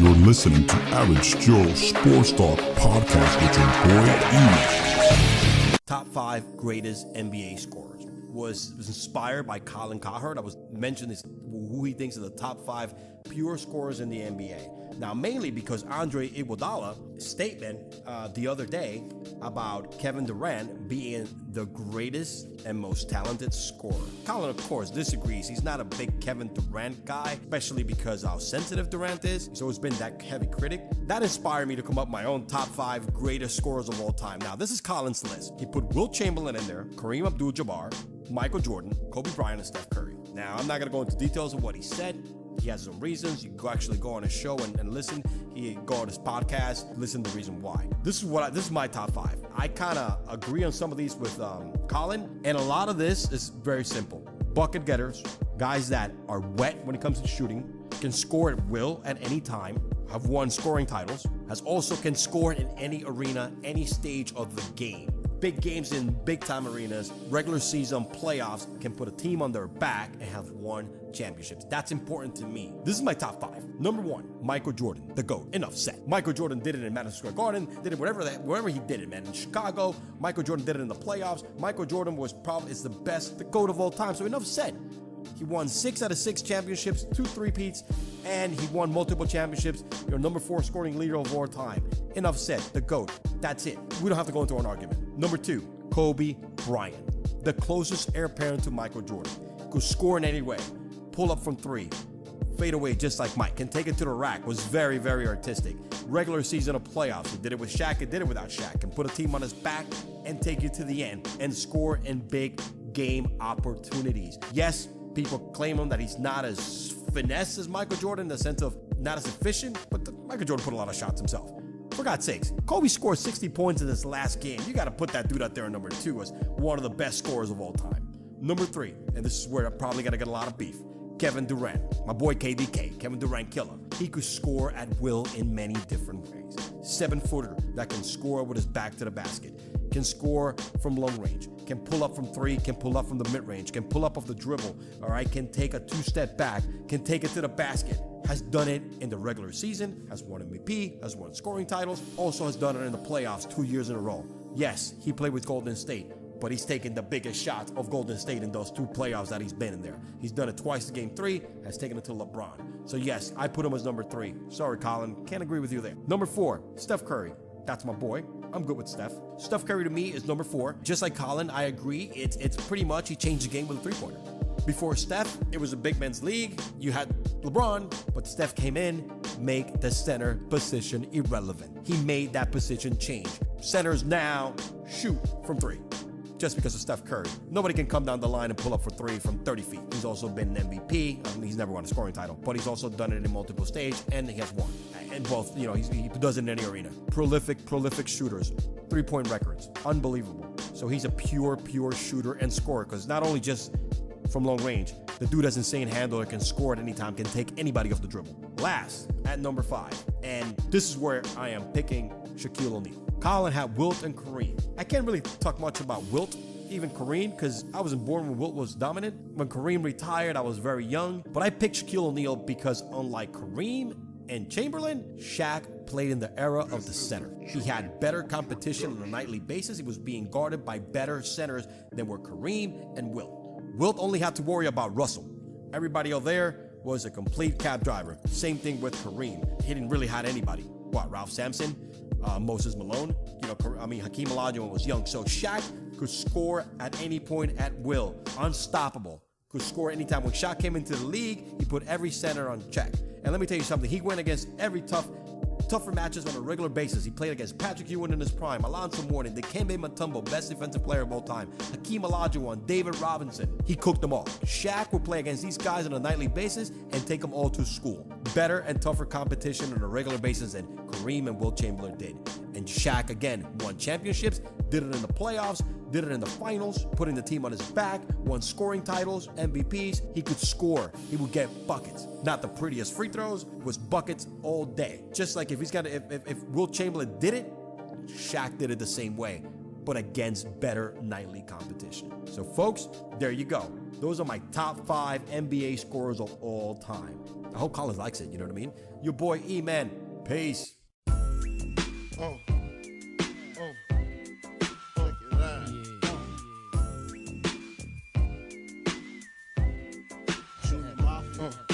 You're listening to Average Joe Sports Talk Podcast with your boy E. Top 5 greatest NBA scorers was inspired by Colin Cowherd. I was mentioning who he thinks are the top 5 pure scorers in the NBA. Now, mainly because Andre Iguodala's statement the other day about Kevin Durant being the greatest and most talented scorer. Colin, of course, disagrees. He's not a big Kevin Durant guy, especially because how sensitive Durant is. He's always been that heavy critic. That inspired me to come up with my own top 5 greatest scorers of all time. Now, this is Colin's list. He put Wilt Chamberlain in there, Kareem Abdul-Jabbar, Michael Jordan, Kobe Bryant, and Steph Curry. Now, I'm not going to go into details of what he said. He has some reasons. You can actually go on his show and listen. He go on his podcast, listen to the reason why. This is my top 5. I kind of agree on some of these with Colin, and a lot of this is very simple. Bucket getters, guys that are wet when it comes to shooting, can score at will at any time, have won scoring titles, can score in any arena, any stage of the game. Big games in big-time arenas, regular season, playoffs, can put a team on their back and have won championships. That's important to me. This is my top 5. Number 1, Michael Jordan, the GOAT. Enough said. Michael Jordan did it in Madison Square Garden, did it wherever he did it, man. In Chicago, Michael Jordan did it in the playoffs. Michael Jordan is the best, the GOAT of all time. So enough said. He won 6 out of 6 championships, 2 three-peats, and he won multiple championships. You're number 4 scoring leader of all time. Enough said. The GOAT. That's it. We don't have to go into an argument. Number 2, Kobe Bryant. The closest heir apparent to Michael Jordan. Could score in any way. Pull up from 3. Fade away just like Mike. Can take it to the rack. Was very, very artistic. Regular season of playoffs. He did it with Shaq. He did it without Shaq. Can put a team on his back and take you to the end and score in big game opportunities. Yes, people claim him that he's not as finesse as Michael Jordan in the sense of not as efficient, but Michael Jordan put a lot of shots himself. For God's sakes, Kobe scored 60 points in this last game. You got to put that dude out there in number 2 as one of the best scorers of all time. Number 3, and this is where I'm probably going to get a lot of beef, Kevin Durant. My boy KDK, Kevin Durant killer. He could score at will in many different ways. 7-footer that can score with his back to the basket. Can score from long range, can pull up from 3, can pull up from the mid-range, can pull up off the dribble, all right, can take a 2-step back, can take it to the basket, has done it in the regular season, has won MVP, has won scoring titles, also has done it in the playoffs 2 years in a row. Yes, he played with Golden State, but he's taken the biggest shots of Golden State in those 2 playoffs that he's been in there. He's done it twice in Game 3, has taken it to LeBron. So yes, I put him as number 3. Sorry, Colin, can't agree with you there. Number 4, Steph Curry. That's my boy. I'm good with Steph. Steph Curry to me is number 4. Just like Colin, I agree. It's pretty much he changed the game with a 3-pointer. Before Steph, it was a big men's league. You had LeBron, but Steph came in, make the center position irrelevant. He made that position change. Centers now shoot from 3. Just because of Steph Curry. Nobody can come down the line and pull up for 3 from 30 feet. He's also been an MVP. He's never won a scoring title, but he's also done it in multiple stages, and he has won. And both, he does it in any arena. Prolific shooters. 3-point records. Unbelievable. So he's a pure shooter and scorer, because not only just from long range, the dude has insane handle, can score at any time, can take anybody off the dribble. Last, at number 5, and this is where I am picking Shaquille O'Neal. Colin had Wilt and Kareem. I can't really talk much about Wilt, even Kareem, because I wasn't born when Wilt was dominant. When Kareem retired, I was very young. But I picked Shaquille O'Neal because unlike Kareem and Chamberlain, Shaq played in the era of the center. He had better competition on a nightly basis. He was being guarded by better centers than were Kareem and Wilt. Wilt only had to worry about Russell. Everybody out there was a complete cab driver. Same thing with Kareem. He didn't really have anybody. Ralph Sampson? Moses Malone, Hakeem Olajuwon was young. So Shaq could score at any point at will. Unstoppable. Could score anytime. When Shaq came into the league, he put every center on check. And let me tell you something. He went against every tougher matches on a regular basis. He played against Patrick Ewing in his prime, Alonzo Mourning, Dikembe Mutombo, best defensive player of all time, Hakeem Olajuwon, David Robinson. He cooked them all. Shaq would play against these guys on a nightly basis and take them all to school. Better and tougher competition on a regular basis than Kareem and Wilt Chamberlain did. And Shaq, again, won championships, did it in the playoffs, did it in the finals, putting the team on his back, won scoring titles, MVPs. He could score. He would get buckets. Not the prettiest free throws, was buckets all day. Just like if Wilt Chamberlain did it, Shaq did it the same way, but against better nightly competition. So folks, there you go. Those are my top 5 NBA scorers of all time. I hope Collins likes it, you know what I mean? Your boy E-Man. Peace. Oh. Check it out. Junior Mafia.